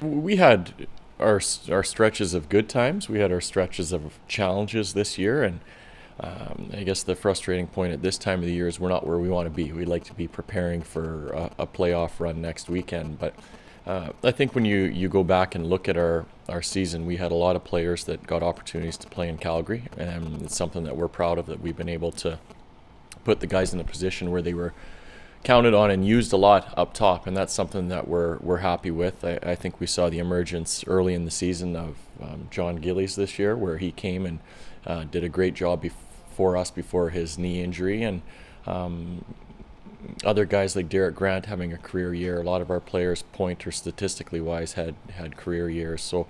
We had our stretches of good times. We had our stretches of challenges this year, and I guess the frustrating point at this time of the year is we're not where we want to be. We'd like to be preparing for a playoff run next weekend, but I think when you go back and look at our season, we had a lot of players that got opportunities to play in Calgary, and it's something that we're proud of, that we've been able to put the guys in a position where they were counted on and used a lot up top, and that's something that we're happy with. I think we saw the emergence early in the season of Jon Gillies this year, where he came and did a great job for us before his knee injury, and other guys like Derek Grant having a career year. A lot of our players, pointer statistically wise, had career years. So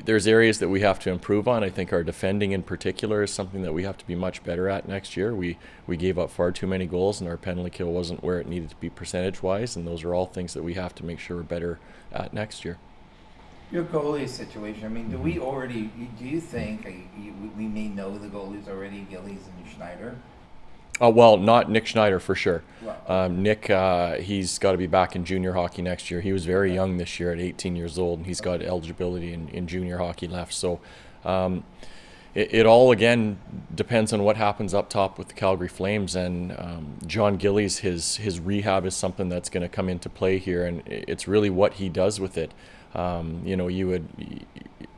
there's areas that we have to improve on. I think our defending in particular is something that we have to be much better at next year. We gave up far too many goals, and our penalty kill wasn't where it needed to be percentage-wise, and those are all things that we have to make sure we're better at next year. Your goalie situation, I mean, do you think we may know the goalies already, Gillies and Schneider? Well, not Nick Schneider for sure. Wow. Nick, he's got to be back in junior hockey next year. He was very young this year at 18 years old, and he's got eligibility in junior hockey left. So it all, again, depends on what happens up top with the Calgary Flames. And Jon Gillies, his rehab is something that's going to come into play here, and it's really what he does with it.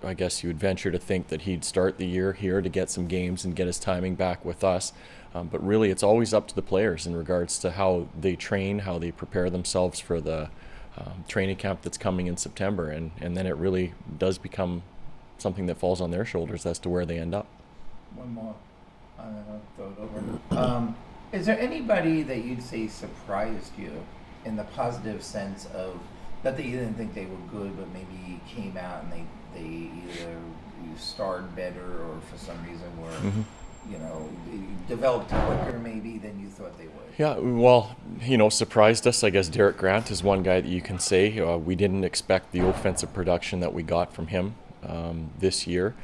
I guess you would venture to think that he'd start the year here to get some games and get his timing back with us. But really, it's always up to the players in regards to how they train, how they prepare themselves for the training camp that's coming in September. And then it really does become something that falls on their shoulders as to where they end up. One more. I'll throw it over. Is there anybody that you'd say surprised you in the positive sense of, not that you didn't think they were good, but maybe came out and they either starred better or for some reason were, developed quicker maybe than you thought they would? Yeah, well, surprised us. I guess Derek Grant is one guy that you can say. We didn't expect the offensive production that we got from him this year.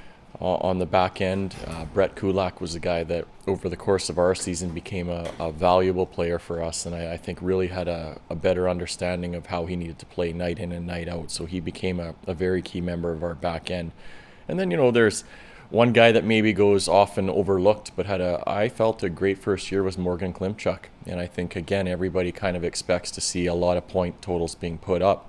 On the back end, Brett Kulak was a guy that over the course of our season became a valuable player for us, and I think really had a better understanding of how he needed to play night in and night out. So he became a very key member of our back end. And then, there's one guy that maybe goes often overlooked but I felt a great first year was Morgan Klimchuk. And I think, again, everybody kind of expects to see a lot of point totals being put up.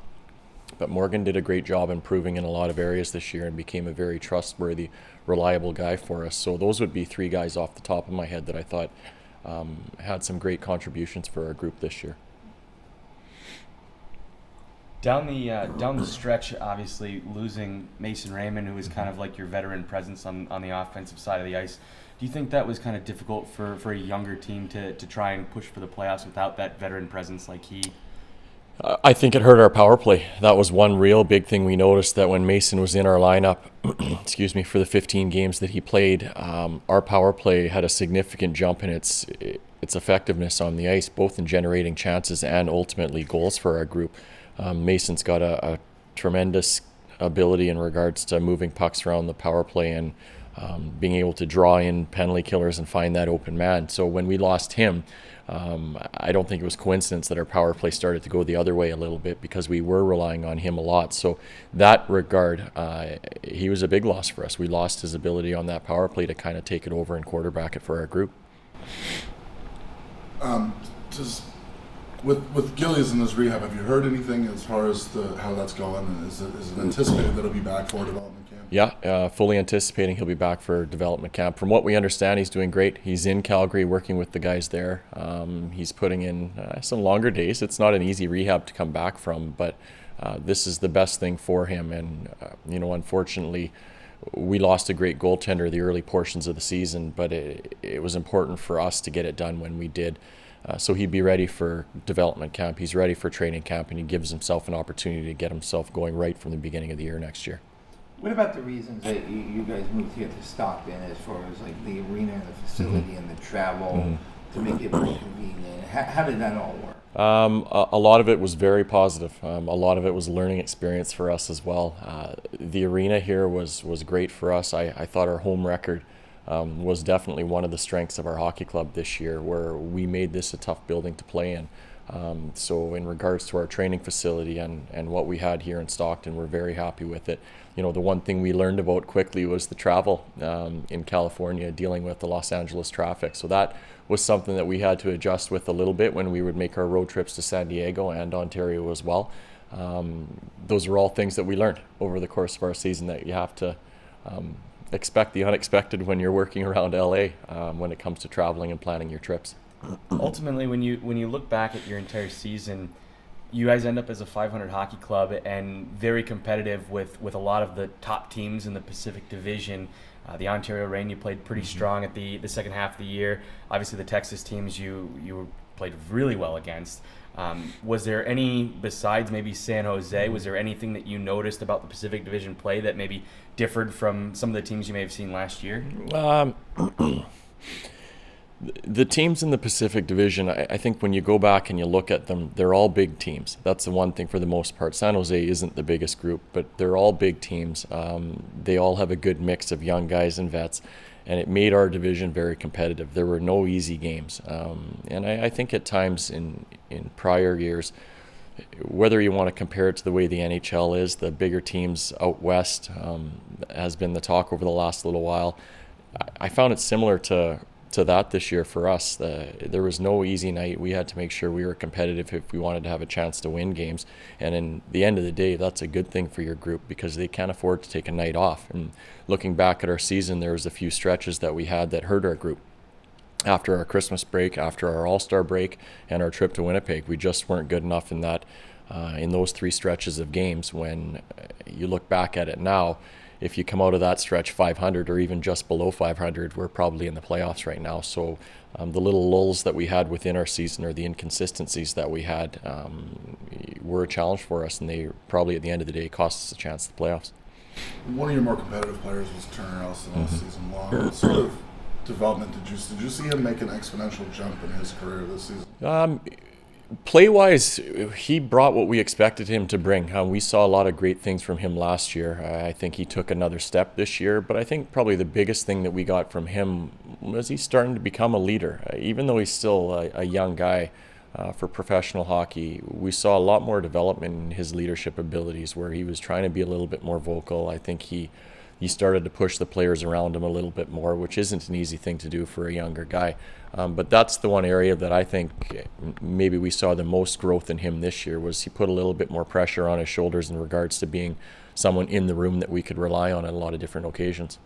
But Morgan did a great job improving in a lot of areas this year and became a very trustworthy, reliable guy for us. So those would be three guys off the top of my head that I thought had some great contributions for our group this year. Down the stretch, obviously losing Mason Raymond, who was kind of like your veteran presence on the offensive side of the ice. Do you think that was kind of difficult for a younger team to try and push for the playoffs without that veteran presence like he? I think it hurt our power play. That was one real big thing we noticed, that when Mason was in our lineup, for the 15 games that he played, our power play had a significant jump in its effectiveness on the ice, both in generating chances and ultimately goals for our group. Mason's got a tremendous ability in regards to moving pucks around the power play and being able to draw in penalty killers and find that open man. So when we lost him, I don't think it was coincidence that our power play started to go the other way a little bit, because we were relying on him a lot. So that regard, he was a big loss for us. We lost his ability on that power play to kind of take it over and quarterback it for our group. Just with Gillies and his rehab, have you heard anything as far as how that's going? And is it anticipated that he'll be back for development camp? Yeah, fully anticipating he'll be back for development camp. From what we understand, he's doing great. He's in Calgary working with the guys there. He's putting in some longer days. It's not an easy rehab to come back from, but this is the best thing for him. And, unfortunately, we lost a great goaltender the early portions of the season, but it was important for us to get it done when we did. So he'd be ready for development camp. He's ready for training camp, and he gives himself an opportunity to get himself going right from the beginning of the year next year. What about the reasons that you guys moved here to Stockton, as far as like the arena and the facility and the travel to make it more convenient? How did that all work? A lot of it was very positive. A lot of it was a learning experience for us as well. The arena here was great for us. I thought our home record was definitely one of the strengths of our hockey club this year, where we made this a tough building to play in. So in regards to our training facility and what we had here in Stockton, we're very happy with it. You know, the one thing we learned about quickly was the travel in California, dealing with the Los Angeles traffic. So that was something that we had to adjust with a little bit when we would make our road trips to San Diego and Ontario as well. Those are all things that we learned over the course of our season, that you have to expect the unexpected when you're working around LA when it comes to traveling and planning your trips. Ultimately, when you look back at your entire season, you guys end up as a 500 hockey club and very competitive with a lot of the top teams in the Pacific Division. The Ontario Reign, you played pretty strong at the second half of the year. Obviously, the Texas teams you played really well against. Was there any, besides maybe San Jose, was there anything that you noticed about the Pacific Division play that maybe differed from some of the teams you may have seen last year? The teams in the Pacific Division, I think when you go back and you look at them, they're all big teams. That's the one thing for the most part. San Jose isn't the biggest group, but they're all big teams. They all have a good mix of young guys and vets, and it made our division very competitive. There were no easy games. And I think at times in prior years, whether you want to compare it to the way the NHL is, the bigger teams out west has been the talk over the last little while. I found it similar to that this year for us. There was no easy night. We had to make sure we were competitive if we wanted to have a chance to win games. And in the end of the day, that's a good thing for your group because they can't afford to take a night off. And looking back at our season, there was a few stretches that we had that hurt our group. After our Christmas break, after our All-Star break, and our trip to Winnipeg, we just weren't good enough in those three stretches of games. When you look back at it now, if you come out of that stretch 500 or even just below 500, we're probably in the playoffs right now. So the little lulls that we had within our season, or the inconsistencies that we had, were a challenge for us, and they probably at the end of the day cost us a chance at the playoffs. One of your more competitive players was Turner Elson all season long. What sort of development did you see him make an exponential jump in his career this season? Play-wise, he brought what we expected him to bring. We saw a lot of great things from him last year. I think he took another step this year, but I think probably the biggest thing that we got from him was he's starting to become a leader. Even though he's still a young guy for professional hockey, we saw a lot more development in his leadership abilities, where he was trying to be a little bit more vocal. I think he started to push the players around him a little bit more, which isn't an easy thing to do for a younger guy. But that's the one area that I think maybe we saw the most growth in him this year, was he put a little bit more pressure on his shoulders in regards to being someone in the room that we could rely on at a lot of different occasions.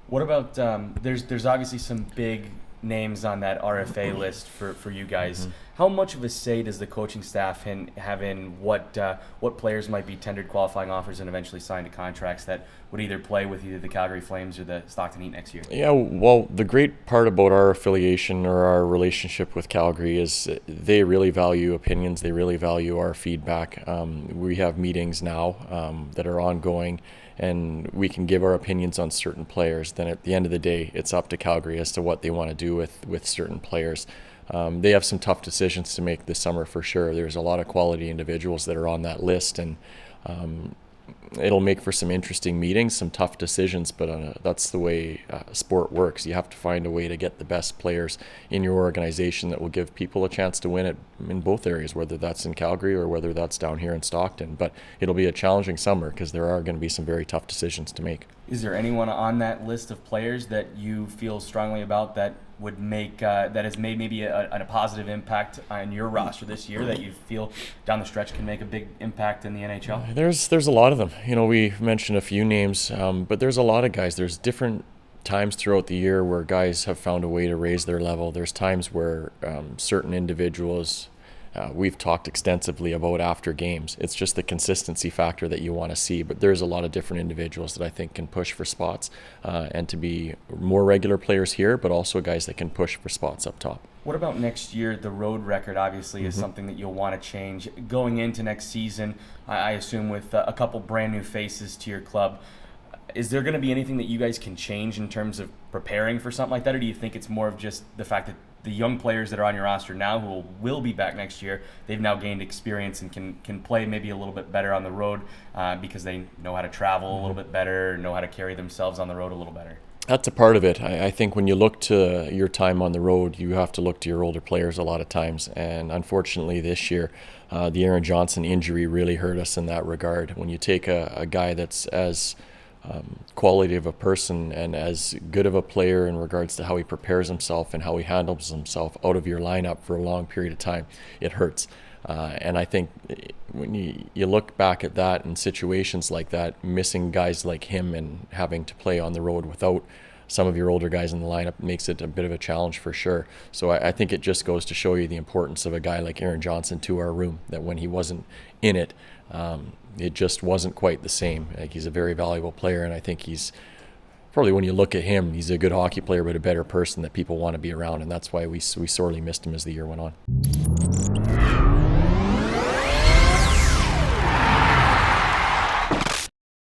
What about, there's obviously some big names on that RFA list for you guys. Mm-hmm. How much of a say does the coaching staff have in what players might be tendered qualifying offers and eventually signed to contracts that would either play with either the Calgary Flames or the Stockton Heat next year? Yeah, well, the great part about our affiliation or our relationship with Calgary is they really value opinions. They really value our feedback. We have meetings now that are ongoing, and we can give our opinions on certain players. Then at the end of the day, it's up to Calgary as to what they want to do with certain players. They have some tough decisions to make this summer for sure. There's a lot of quality individuals that are on that list, and it'll make for some interesting meetings, some tough decisions, but that's the way sport works. You have to find a way to get the best players in your organization that will give people a chance to win it in both areas, whether that's in Calgary or whether that's down here in Stockton. But it'll be a challenging summer because there are going to be some very tough decisions to make. Is there anyone on that list of players that you feel strongly about that would make that has made maybe a positive impact on your roster this year that you feel down the stretch can make a big impact in the NHL? There's a lot of them. We mentioned a few names, but there's a lot of guys. There's different times throughout the year where guys have found a way to raise their level. There's times where certain individuals we've talked extensively about after games. It's just the consistency factor that you want to see, but there's a lot of different individuals that I think can push for spots and to be more regular players here, but also guys that can push for spots up top. What about next year? The road record obviously is something that you'll want to change. Going into next season, I assume with a couple brand new faces to your club, is there going to be anything that you guys can change in terms of preparing for something like that, or do you think it's more of just the fact that the young players that are on your roster now who will be back next year, they've now gained experience and can play maybe a little bit better on the road because they know how to travel a little bit better, know how to carry themselves on the road a little better? That's a part of it. I think when you look to your time on the road, you have to look to your older players a lot of times. And unfortunately, this year, the Aaron Johnson injury really hurt us in that regard. When you take a guy that's as quality of a person and as good of a player in regards to how he prepares himself and how he handles himself out of your lineup for a long period of time, it hurts. And I think when you look back at that and situations like that, missing guys like him and having to play on the road without some of your older guys in the lineup makes it a bit of a challenge for sure. So I think it just goes to show you the importance of a guy like Aaron Johnson to our room, that when he wasn't in it, it just wasn't quite the same. Like, he's a very valuable player, and I think he's probably, when you look at him, he's a good hockey player but a better person that people want to be around, and that's why we sorely missed him as the year went on.